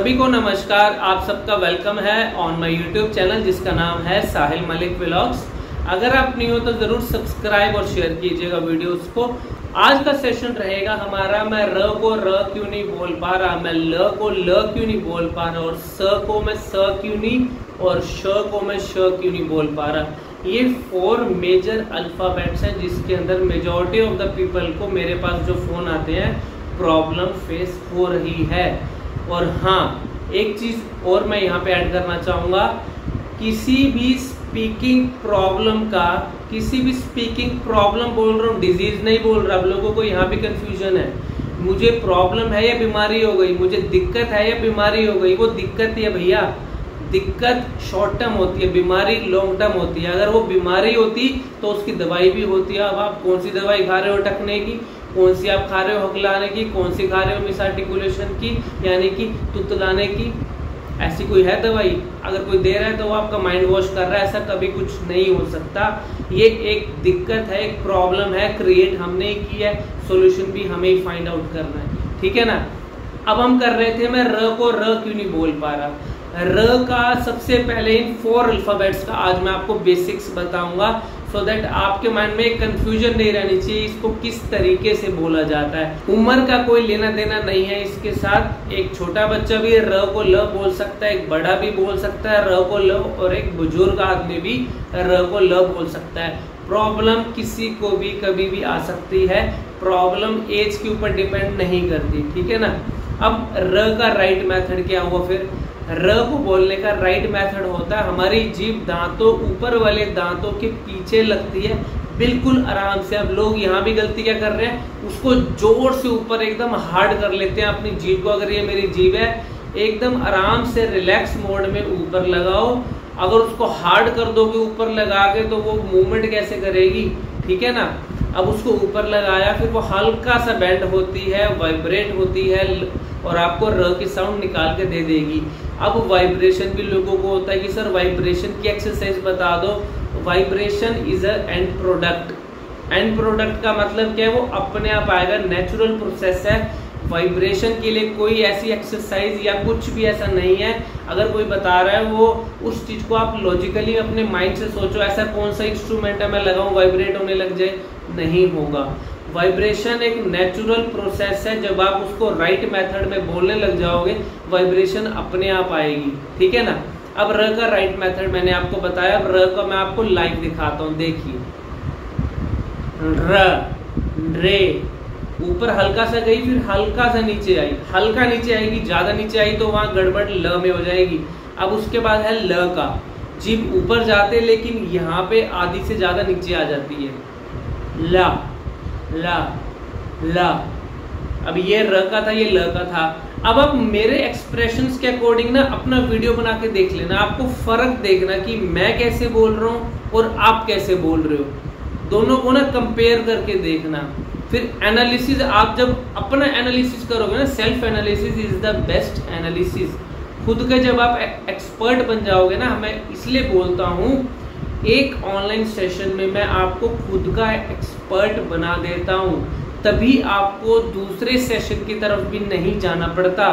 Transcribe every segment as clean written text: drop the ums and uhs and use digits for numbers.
सभी को नमस्कार। आप सबका वेलकम है ऑन माय यूट्यूब चैनल जिसका नाम है साहिल मलिक व्लॉग्स। अगर आप नहीं हो तो जरूर सब्सक्राइब और शेयर कीजिएगा वीडियोस को। आज का सेशन रहेगा हमारा मैं र को र क्यों नहीं बोल पा रहा, मैं ल को ल क्यों नहीं बोल पा रहा, और स को मैं स क्यों नहीं और श को मैं श क्यों नहीं बोल पा रहा। ये 4 मेजर अल्फाबेट्स हैं जिसके अंदर मेजॉरिटी ऑफ द पीपल को, मेरे पास जो फोन आते हैं, प्रॉब्लम फेस हो रही है। और हाँ, एक चीज और मैं यहाँ पे ऐड करना चाहूँगा, किसी भी स्पीकिंग प्रॉब्लम बोल रहा हूँ, डिजीज नहीं बोल रहा। आप लोगों को यहाँ भी कंफ्यूजन है, मुझे प्रॉब्लम है या बीमारी हो गई, मुझे दिक्कत है या बीमारी हो गई। वो दिक्कत है भैया, दिक्कत शॉर्ट टर्म होती है, बीमारी लॉन्ग टर्म होती है। अगर वो बीमारी होती तो उसकी दवाई भी होती है। अब आप कौन सी दवाई खा रहे हो अटकने की, कौन सी आप खा रहे हो हकलाने की, कौन सी खा रहे हो मिसआर्टिकुलेशन की यानी कि तुतलाने की, ऐसी कोई है दवाई? अगर कोई दे रहा है तो वो आपका माइंड वॉश कर रहा है, ऐसा कभी कुछ नहीं हो सकता। ये एक दिक्कत है, एक प्रॉब्लम है, क्रिएट हमने ही की है, सॉल्यूशन भी हमें ही फाइंड आउट करना है, ठीक है ना। अब हम कर रहे थे, मैं र को र क्यों नहीं बोल पा रहा। र का सबसे पहले इन 4 अल्फाबेट्स का आज मैं आपको बेसिक्स बताऊंगा, सो दैट आपके माइंड में एक कंफ्यूजन नहीं रहनी चाहिए इसको किस तरीके से बोला जाता है। उम्र का कोई लेना देना नहीं है इसके साथ। एक छोटा बच्चा भी र को ल बोल सकता है, एक बड़ा भी बोल सकता है र को ल, और एक बुजुर्ग आदमी भी र को ल बोल सकता है। प्रॉब्लम किसी को भी कभी भी आ सकती है, प्रॉब्लम एज के ऊपर डिपेंड नहीं करती, ठीक है ना। अब र का राइट मेथड क्या हुआ? फिर र को बोलने का राइट मेथड होता है, हमारी जीभ दांतों, ऊपर वाले दांतों के पीछे लगती है, बिल्कुल आराम से। अब लोग यहाँ भी गलती क्या कर रहे हैं, उसको जोर से ऊपर एकदम हार्ड कर लेते हैं अपनी जीभ को। अगर ये मेरी जीभ है, एकदम आराम से रिलैक्स मोड में ऊपर लगाओ। अगर उसको हार्ड कर दोगे ऊपर लगा के तो वो मूवमेंट कैसे करेगी, ठीक है ना। अब उसको ऊपर लगाया, फिर वो हल्का सा बेंड होती है, वाइब्रेट होती है और आपको र की साउंड निकाल के दे देगी। अब वाइब्रेशन भी लोगों को होता है कि सर वाइब्रेशन की एक्सरसाइज बता दो। Vibration is a and product. And product का मतलब क्या है? वो अपने आप आएगा, नेचुरल प्रोसेस है। वाइब्रेशन के लिए कोई ऐसी एक्सरसाइज या कुछ भी ऐसा नहीं है। अगर कोई बता रहा है, वो उस चीज को आप लॉजिकली अपने माइंड से सोचो, ऐसा कौन सा इंस्ट्रूमेंट है मैं लगाऊं वाइब्रेट होने लग जाए, नहीं होगा। वाइब्रेशन एक नेचुरल प्रोसेस है, जब आप उसको राइट मेथड में बोलने लग जाओगे वाइब्रेशन अपने आप आएगी, ठीक है ना। अब र का राइट मेथड मैंने आपको बताया, अब र का मैं आपको लाइव दिखाता हूं, देखिए। र, रे, ऊपर हल्का सा गई, फिर हल्का सा नीचे आई, हल्का नीचे आएगी, ज्यादा नीचे आई तो वहां गड़बड़ ल में हो जाएगी। अब उसके बाद है ल का, जीभ ऊपर जाते लेकिन यहाँ पे आधी से ज्यादा नीचे आ जाती है, ला ला ला। अब ये र का था, ये ल का था। अब आप मेरे एक्सप्रेशंस के अकॉर्डिंग ना अपना वीडियो बना के देख लेना, आपको फर्क देखना कि मैं कैसे बोल रहा हूँ और आप कैसे बोल रहे हो, दोनों को ना कंपेयर करके देखना। फिर एनालिसिस, आप जब अपना एनालिसिस करोगे ना, self analysis is the best analysis. खुद का जब आप एक्सपर्ट बन जाओगे ना, मैं इसलिए बोलता हूँ एक ऑनलाइन सेशन में मैं आपको खुद का एक्सपर्ट बना देता हूँ, तभी आपको दूसरे सेशन की तरफ भी नहीं जाना पड़ता।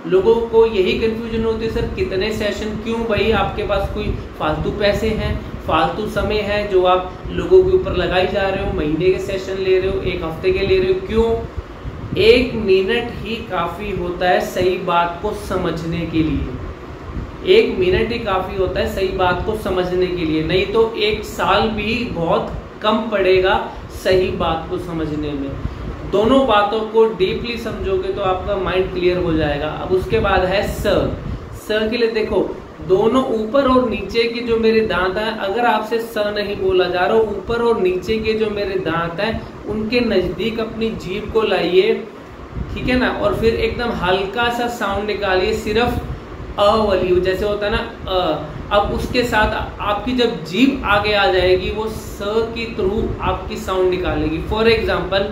लोगों को यही कंफ्यूजन होती है, सर कितने सेशन क्यों? भाई आपके पास कोई फालतू पैसे हैं, फालतू समय है जो आप लोगों के ऊपर लगाई जा रहे हो, महीने के सेशन ले रहे हो, एक हफ्ते के ले रहे हो, क्यों? 1 मिनट ही काफी होता है सही बात को समझने के लिए। 1 मिनट ही काफी होता है सही बात को समझने के लिए, नहीं तो 1 साल भी बहुत कम पड़ेगा सही बात को समझने में। दोनों बातों को डीपली समझोगे तो आपका माइंड क्लियर हो जाएगा। अब उसके बाद है स। स के लिए देखो, दोनों ऊपर और नीचे के जो मेरे दांत हैं, अगर आपसे स नहीं बोला जा रहा, ऊपर और नीचे के जो मेरे दांत हैं उनके नजदीक अपनी जीभ को लाइए, ठीक है ना, और फिर एकदम हल्का सा साउंड निकालिए, सिर्फ अ वाली, जैसे होता है ना अ। अब उसके साथ आपकी जब जीभ आगे आ जाएगी, वो स की थ्रू आपकी साउंड निकालेगी। फॉर एग्जाम्पल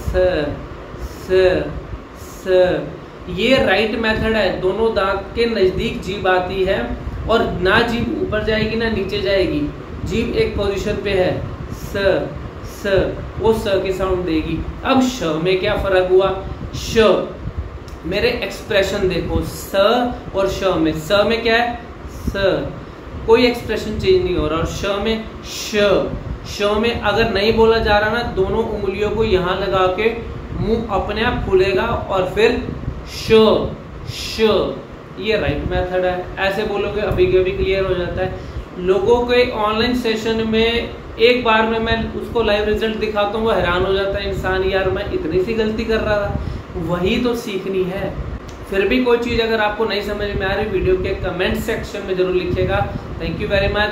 स स स, ये राइट मेथड है। दोनों दांत के नजदीक जीभ आती है और ना जीभ ऊपर जाएगी ना नीचे जाएगी, जीभ एक पोजीशन पे है, स स, वो स की साउंड देगी। अब श में क्या फर्क हुआ? श मेरे एक्सप्रेशन देखो, स और श में, स में क्या है, स, कोई एक्सप्रेशन चेंज नहीं हो रहा, और श में श में अगर नहीं बोला जा रहा ना, दोनों उंगलियों को यहां लगा के मुंह अपने आप खुलेगा और फिर श, ये राइट मेथड है। ऐसे बोलोगे अभी के अभी क्लियर हो जाता है। लोगों के ऑनलाइन सेशन में एक बार में मैं उसको लाइव रिजल्ट दिखाता हूँ, वो हैरान हो जाता है इंसान, यार मैं इतनी सी गलती कर रहा था। वही तो सीखनी है। फिर भी कोई चीज़ अगर आपको नहीं समझ में आ रही, वीडियो के कमेंट सेक्शन में जरूर लिखिएगा। Thank you very much.